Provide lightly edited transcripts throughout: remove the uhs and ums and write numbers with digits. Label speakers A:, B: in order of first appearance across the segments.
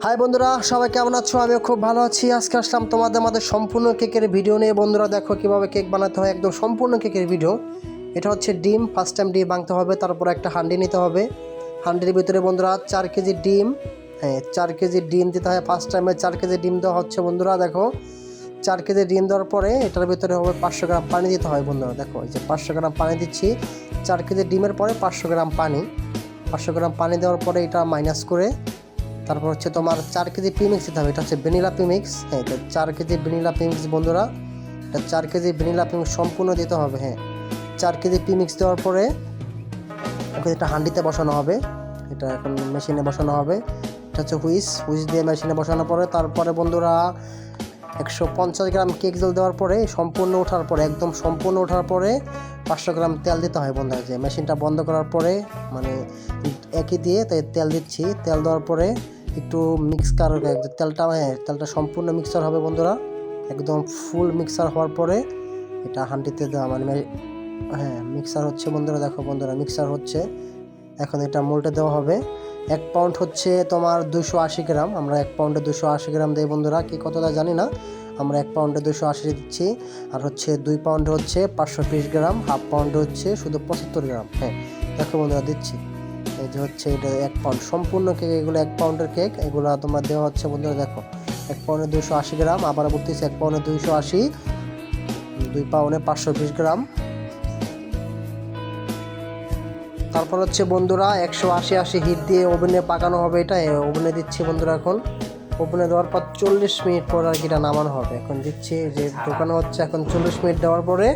A: High বন্ধুরা, সবাই কেমন আছো? আমিও খুব ভালো আছি। আজকে আসলাম তোমাদের সম্পূর্ণ কেকের ভিডিও নিয়ে। বন্ধুরা দেখো কিভাবে কেক বানাতে হয়, একদম সম্পূর্ণ কেকের ভিডিও। এটা হচ্ছে ডিম, ফার্স্ট টাইম ডিম ভাঙতে হবে, তারপর একটা হান্ডি নিতে হবে। হান্ডির ভিতরে বন্ধুরা 4 কেজি ডিম, 4 কেজি ডিম দিতে হয়। ফার্স্ট টাইমে 4 কেজি ডিম দেওয়া হচ্ছে। বন্ধুরা দেখো 4 কেজি ডিম দেওয়ার পরে এটার ভিতরে হবে 500 গ্রাম পানি দিতে হয়। বন্ধুরা দেখো এই যে 500 গ্রাম পানি দিচ্ছি। 4 কেজি ডিমের পরে 500 গ্রাম পানি, 500 গ্রাম পানি দেওয়ার পরে এটা মাইনাস করে তারপর হচ্ছে তোমার 4 কেজি প্রিমিক্স দিতে হবে। এটা হচ্ছে ভ্যানিলা প্রিমিক্স। এটা 4 কেজি ভ্যানিলা প্রিমিক্স। বন্ধুরা এটা 4 কেজি ভ্যানিলা প্রিমিক্স সম্পূর্ণ দিতে হবে। 4 কেজি প্রিমিক্স দেওয়ার পরে এখন এটা হান্ডিতে বসানো হবে। এটা এখন মেশিনে বসানো হবে। এটা হচ্ছে হুইস দিয়ে মেশিনে বসানোর পরে তারপরে বন্ধুরা 150 গ্রাম কেক জল দেওয়ার পরে সম্পূর্ণ ওঠার পরে, একদম সম্পূর্ণ ওঠার পরে 500 গ্রাম তেল দিতে হয়। বন্ধুরা যে মেশিনটা বন্ধ করার পরে মানে একই দিয়ে তাই তেল দিচ্ছি। তেল দেওয়ার পরে একটু মিক্স করার তেলটা সম্পূর্ণ মিক্সার হবে। বন্ধুরা একদম ফুল মিক্সার হওয়ার পরে এটা হান্ডিতে দেওয়া মানে মিক্সার হচ্ছে। বন্ধুরা দেখো বন্ধুরা মিক্সার হচ্ছে। এখন এটা মোল্ডে দেওয়া হবে। 1 পাউন্ড হচ্ছে তোমার 280 গ্রাম। আমরা 1 পাউন্ডে 280 গ্রাম দিই। বন্ধুরা কি কতটা জানি না, আমরা 1 পাউন্ডে 280 দিচ্ছি। আর হচ্ছে 2 পাউন্ডে হচ্ছে 520 গ্রাম, হাফ পাউন্ডে হচ্ছে শুধু 75 গ্রাম। দেখো বন্ধুরা দিচ্ছি। এই যে হচ্ছে এটা 1 পাউন্ড সম্পূর্ণ কেক। এগুলো 1 পাউন্ডের কেক, এগুলো তোমার দেওয়া হচ্ছে। বন্ধুরা দেখো 1 পাউন্ডে 280 গ্রাম, আবার বলতেছি 1 পাউন্ডে 280, 2 পাউন্ডে 520 গ্রাম। তারপর হচ্ছে বন্ধুরা 180 হিট দিয়ে ওভেনে পাকানো হবে। এটা ওভেনে দিচ্ছি বন্ধুরা। এখন ওভেনে দেওয়ার পর 40 মিনিট পর আর কি এটা নামানো হবে। এখন দিচ্ছি যে দোকানে হচ্ছে। এখন 40 মিনিট দেওয়ার পরে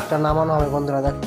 A: এটা নামানো হবে। বন্ধুরা দেখো